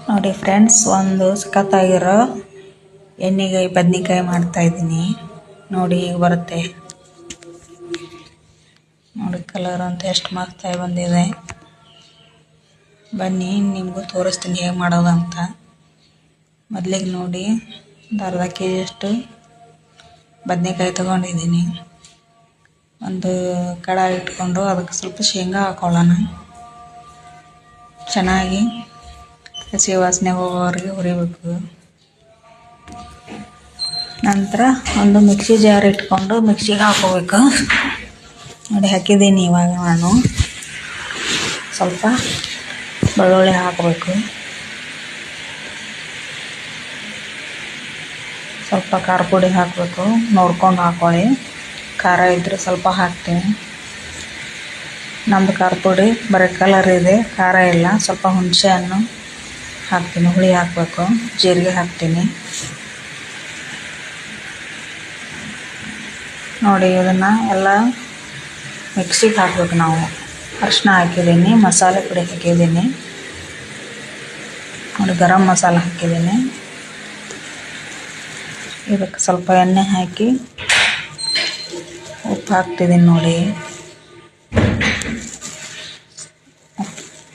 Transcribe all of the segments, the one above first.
ನೋಡಿ ಫ್ರೆಂಡ್ಸ್, ಒಂದು ಸಖತ್ತಾಗಿರೋ ಎಣ್ಣೆಗಾಯಿ ಬದ್ನಿಕಾಯಿ ಮಾಡ್ತಾ ಇದ್ದೀನಿ. ನೋಡಿ ಈಗ ಬರುತ್ತೆ. ನೋಡಿ ಕಲರ್ ಅಂತ ಎಷ್ಟು ಮಸ್ತಾಗಿ ಬಂದಿದೆ. ಬನ್ನಿ ನಿಮಗೂ ತೋರಿಸ್ತೀನಿ ಹೇಗೆ ಮಾಡೋದು ಅಂತ. ಮೊದಲಿಗೆ ನೋಡಿ ಒಂದು ಅರ್ಧ ಕೆ ಜಿಯಷ್ಟು ಬದನೆಕಾಯಿ ತೊಗೊಂಡಿದ್ದೀನಿ. ಒಂದು ಕಡಾಯಿ ಇಟ್ಕೊಂಡು ಅದಕ್ಕೆ ಸ್ವಲ್ಪ ಶೇಂಗಾ ಹಾಕೊಳ್ಳೋಣ. ಚೆನ್ನಾಗಿ ಹಸಿ ವಾಸನೆ ಹೋಗೋವರೆಗೆ ಹುರಿಬೇಕು. ನಂತರ ಒಂದು ಮಿಕ್ಸಿ ಜಾರ್ ಇಟ್ಕೊಂಡು ಮಿಕ್ಸಿಗೆ ಹಾಕೋಬೇಕು. ನೋಡಿ ಹಾಕಿದ್ದೀನಿ. ಇವಾಗ ನಾನು ಸ್ವಲ್ಪ ಬೆಳ್ಳುಳ್ಳಿ ಹಾಕಬೇಕು. ಸ್ವಲ್ಪ ಖಾರ ಪುಡಿ ಹಾಕಬೇಕು. ನೋಡ್ಕೊಂಡು ಹಾಕೊಳ್ಳಿ. ಖಾರ ಇದ್ದರೆ ಸ್ವಲ್ಪ ಹಾಕ್ತೀನಿ. ನಮ್ಮದು ಖಾರ ಪುಡಿ ಬರೀ ಕಲರ್ ಇದೆ, ಖಾರ ಇಲ್ಲ. ಸ್ವಲ್ಪ ಹುಣಸೆ ಹಣ್ಣು ಹಾಕ್ತೀನಿ, ಹುಳಿ ಹಾಕಬೇಕು. ಜೀರಿಗೆ ಹಾಕ್ತೀನಿ. ನೋಡಿ ಇದನ್ನು ಎಲ್ಲ ಮಿಕ್ಸಿಗೆ ಹಾಕಬೇಕು ನಾವು. ಅರಿಶಿನ ಹಾಕಿದ್ದೀನಿ, ಮಸಾಲೆ ಪುಡಿ ಹಾಕಿದ್ದೀನಿ. ನೋಡಿ ಗರಂ ಮಸಾಲೆ ಹಾಕಿದ್ದೀನಿ. ಇದಕ್ಕೆ ಸ್ವಲ್ಪ ಎಣ್ಣೆ ಹಾಕಿ ಉಪ್ಪು ಹಾಕ್ತಿದ್ದೀನಿ. ನೋಡಿ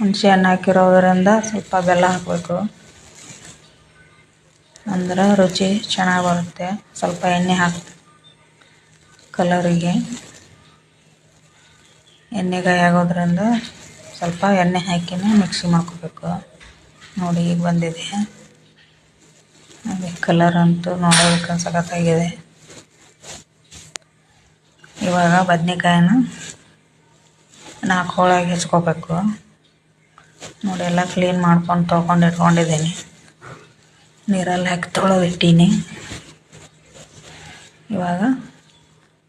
ಹುಣಸೆ ಹಣ್ಣು ಹಾಕಿರೋದ್ರಿಂದ ಸ್ವಲ್ಪ ಬೆಲ್ಲ ಹಾಕಬೇಕು, ಅಂದ್ರೆ ರುಚಿ ಚೆನ್ನಾಗಿ ಬರುತ್ತೆ. ಸ್ವಲ್ಪ ಎಣ್ಣೆ ಹಾಕಿ ಕಲರಿಗೆ. ಎಣ್ಣೆಗಾಯಿ ಆಗೋದ್ರಿಂದ ಸ್ವಲ್ಪ ಎಣ್ಣೆ ಹಾಕಿನೇ ಮಿಕ್ಸಿ ಮಾಡ್ಕೋಬೇಕು. ನೋಡಿ ಈಗ ಬಂದಿದೆ. ಅದೇ ಕಲರ್ ಅಂತೂ ನೋಡೋದಕ್ಕೆ ಸಖತ್ತಾಗಿದೆ. ಇವಾಗ ಬದನೆಕಾಯಿನ 4 ಹೋಳಾಗಿ ಹೆಚ್ಕೋಬೇಕು. ನೋಡಿ ಎಲ್ಲ ಕ್ಲೀನ್ ಮಾಡ್ಕೊಂಡು ತೊಗೊಂಡು ಇಟ್ಕೊಂಡಿದ್ದೀನಿ. ನೀರಲ್ಲಿ ಹಾಕಿ ತೊಳೆದಿಟ್ಟೀನಿ. ಇವಾಗ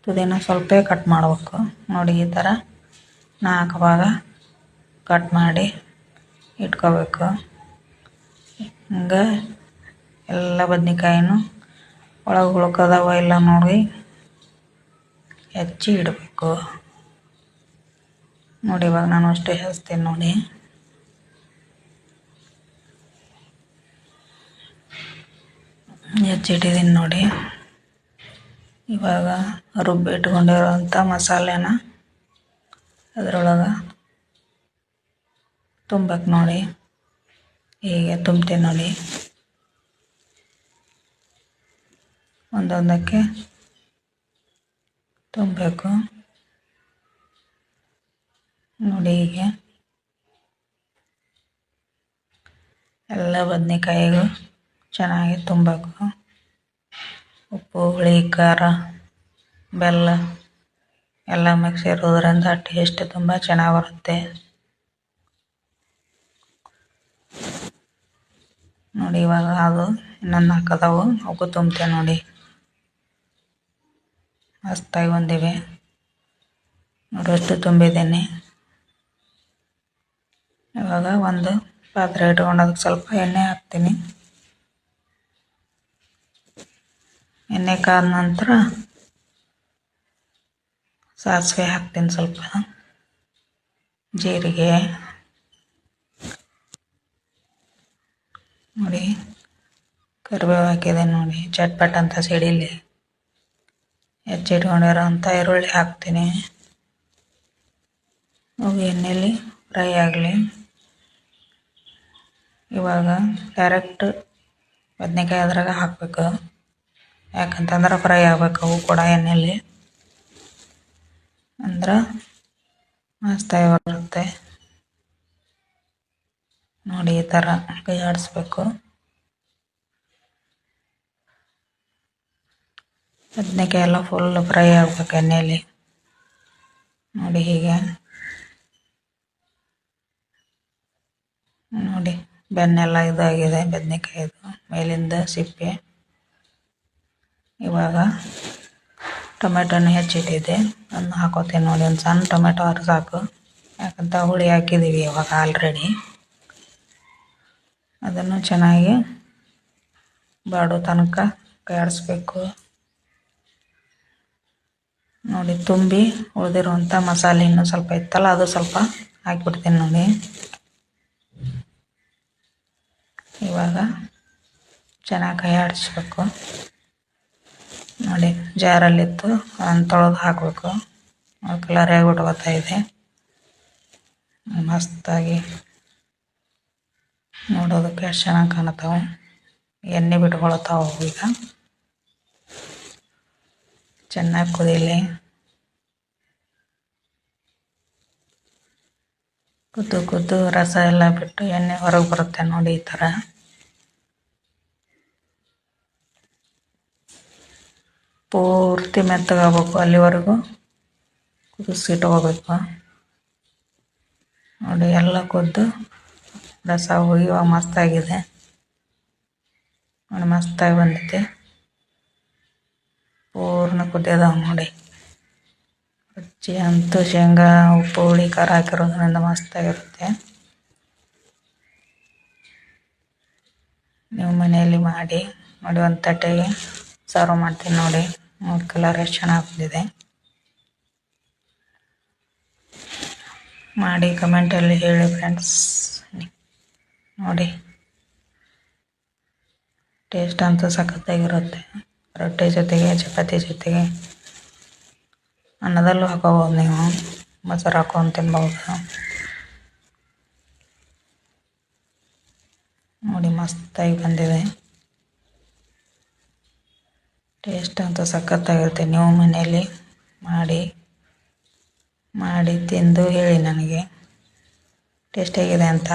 ತುದಿನ ಸ್ವಲ್ಪ ಕಟ್ ಮಾಡಬೇಕು. ನೋಡಿ ಈ ಥರ 4 ಭಾಗ ಕಟ್ ಮಾಡಿ ಇಟ್ಕೋಬೇಕು. ಹಂಗೆ ಎಲ್ಲ ಬದ್ನೆಕಾಯಿನೂ ಒಳಗೆ ಉಳ್ಕೋದಾವ ಇಲ್ಲ ನೋಡಿ ಹೆಚ್ಚಿ ಇಡಬೇಕು. ನೋಡಿ ಇವಾಗ ನಾನು ಅಷ್ಟೇ ಹಚ್ತೀನಿ. ನೋಡಿ ಹೆಚ್ಚಿಟ್ಟಿದ್ದೀನಿ. ನೋಡಿ ಇವಾಗ ರುಬ್ಬಿ ಇಟ್ಕೊಂಡಿರೋಂಥ ಮಸಾಲೆನ ಅದರೊಳಗೆ ತುಂಬಬೇಕು. ನೋಡಿ ಹೀಗೆ ತುಂಬ್ತೀನಿ. ನೋಡಿ ಒಂದೊಂದಕ್ಕೆ ತುಂಬಬೇಕು. ನೋಡಿ ಹೀಗೆ ಎಲ್ಲ ಬದನೆಕಾಯಿಗೂ ಚೆನ್ನಾಗಿ ತುಂಬಬೇಕು. ಉಪ್ಪು, ಹುಳಿ, ಖಾರ, ಬೆಲ್ಲ ಎಲ್ಲ ಮಿಕ್ಸ್ ಇರೋದ್ರಿಂದ ಟೇಸ್ಟ್ ತುಂಬ ಚೆನ್ನಾಗಿ ಬರುತ್ತೆ. ನೋಡಿ ಇವಾಗ ಅದು ಇನ್ನೊಂದು ಹಾಕೋದವು, ಅವಕ್ಕೂ ತುಂಬ್ತೇವೆ. ನೋಡಿ ಮಸ್ತಾಗಿ ಬಂದಿವೆ. ನೋಡಿ ಅಷ್ಟು ತುಂಬಿದ್ದೇನೆ. ಇವಾಗ ಒಂದು ಪಾತ್ರೆ ಇಟ್ಕೊಂಡು ಅದಕ್ಕೆ ಸ್ವಲ್ಪ ಎಣ್ಣೆ ಹಾಕ್ತೀನಿ. ಎಣ್ಣೆ ಕಾದ ನಂತರ ಸಾಸಿವೆ ಹಾಕ್ತೀನಿ, ಸ್ವಲ್ಪ ಜೀರಿಗೆ. ನೋಡಿ ಕರಿಬೇವು ಹಾಕಿದೆ. ನೋಡಿ ಚಟ್ಪಟ್ ಅಂತ ಸಿಡಿಲಿ. ಹೆಚ್ಚಿಟ್ಕೊಂಡಿರೋ ಅಂಥ ಈರುಳ್ಳಿ ಹಾಕ್ತೀನಿ. ಅವು ಎಣ್ಣೆಲಿ ಫ್ರೈ ಆಗಲಿ. ಇವಾಗ ಡೈರೆಕ್ಟ್ ಬದನೆಕಾಯಿ ಅದ್ರಾಗ ಹಾಕಬೇಕು. ಯಾಕಂತಂದ್ರೆ ಫ್ರೈ ಆಗ್ಬೇಕು ಅವು ಕೂಡ ಎಣ್ಣೆಲಿ, ಅಂದ್ರೆ ಮಸ್ತಾಗಿ ಬರುತ್ತೆ. ನೋಡಿ ಈ ಥರ ಕೈ ಆಡಿಸ್ಬೇಕು. ಬದನೆಕಾಯಿ ಎಲ್ಲ ಫುಲ್ ಫ್ರೈ ಆಗ್ಬೇಕು ಎಣ್ಣೆಲಿ. ನೋಡಿ ಹೀಗೆ. ನೋಡಿ ಬೆನ್ನೆಲ್ಲ ಇದಾಗಿದೆ ಬದನೆಕಾಯಿದು ಮೇಲಿಂದ ಸಿಪ್ಪೆ. ಇವಾಗ ಟೊಮೆಟೊನ ಹೆಚ್ಚಿಟ್ಟಿದ್ದೆ, ಅದನ್ನು ಹಾಕೋತೀನಿ. ನೋಡಿ ಒಂದು ಸಣ್ಣ ಟೊಮೆಟೊ ಆದ್ರೆ ಸಾಕು, ಯಾಕಂತ ಹುಳಿ ಹಾಕಿದ್ದೀವಿ ಇವಾಗ ಆಲ್ರೆಡಿ. ಅದನ್ನು ಚೆನ್ನಾಗಿ ಬಾಡೋ ತನಕ ಕೈಯಾಡಿಸ್ಬೇಕು. ನೋಡಿ ತುಂಬಿ ಉಳಿದಿರುವಂಥ ಮಸಾಲೆ ಇನ್ನೂ ಸ್ವಲ್ಪ ಇತ್ತಲ್ಲ, ಅದು ಸ್ವಲ್ಪ ಹಾಕಿಬಿಡ್ತೀನಿ. ನೋಡಿ ಇವಾಗ ಚೆನ್ನಾಗಿ ಕೈ ಆಡಿಸ್ಬೇಕು ನೋಡಿ. ಜಾರಲ್ಲಿತ್ತು ಅದನ್ನು ತೊಳೆದು ಹಾಕಬೇಕು. ಕಲರ್ ಆಗಿಬಿಟ್ಟು ಬರ್ತಾಯಿದೆ ಮಸ್ತಾಗಿ. ನೋಡೋದಕ್ಕೆ ಎಷ್ಟು ಚೆನ್ನಾಗಿ ಕಾಣುತ್ತಾವೆ. ಎಣ್ಣೆ ಬಿಟ್ಕೊಳತ್ತಾವ ಈಗ. ಚೆನ್ನಾಗಿ ಕುದೀಲಿ. ಕುದ್ದು ರಸ ಎಲ್ಲ ಬಿಟ್ಟು ಎಣ್ಣೆ ಹೊರಗೆ ಬರುತ್ತೆ ನೋಡಿ. ಈ ಥರ ಪೂರ್ತಿ ಮೆತ್ತಗಾಗಬೇಕು. ಅಲ್ಲಿವರೆಗೂ ಕುದಿಸಿಟ್ಕೋಬೇಕು ನೋಡಿ. ಎಲ್ಲ ಕುದ್ದು ರಸ ಹೋಗಿ ಇವಾಗ ಮಸ್ತಾಗಿದೆ ನೋಡಿ. ಮಸ್ತಾಗಿ ಬಂದೈತೆ. ಪೂರ್ಣ ಕುದ್ಯದ ನೋಡಿ. ರುಚಿ ಅಂತೂ ಶೇಂಗಾ ಉಪ್ಪು ಹುಳಿ ಖಾರ ಹಾಕಿರೋದ್ರಿಂದ ಮಸ್ತಾಗಿರುತ್ತೆ. ನೀವು ಮನೆಯಲ್ಲಿ ಮಾಡಿ ನೋಡಿ. ಒಂದು ತಟ್ಟೆಗೆ ಸರ್ವ್ ಮಾಡ್ತೀನಿ ನೋಡಿ. ಕಲರ್ ಎಷ್ಟು ಚೆನ್ನಾಗಿ ಬಂದಿದೆ. ಮಾಡಿ ಕಮೆಂಟಲ್ಲಿ ಹೇಳಿ ಫ್ರೆಂಡ್ಸ್. ನೋಡಿ ಟೇಸ್ಟ್ ಅಂತೂ ಸಖತ್ತಾಗಿರುತ್ತೆ. ರೊಟ್ಟಿ ಜೊತೆಗೆ, ಚಪಾತಿ ಜೊತೆಗೆ, ಅನ್ನದಲ್ಲೂ ಹಾಕೋಬೋದು. ನೀವು ಮೊಸರು ಹಾಕೊಂಡು ತಿನ್ಬೋದು ನೋಡಿ. ಮಸ್ತಾಗಿ ಬಂದಿದೆ. ಟೇಸ್ಟ್ ಅಂತೂ ಸಖತ್ತಾಗಿರುತ್ತೆ. ನೀವು ಮನೆಯಲ್ಲಿ ಮಾಡಿ ತಿಂದು ಹೇಳಿ ನನಗೆ ಟೇಸ್ಟ್ ಹೇಗಿದೆ ಅಂತ.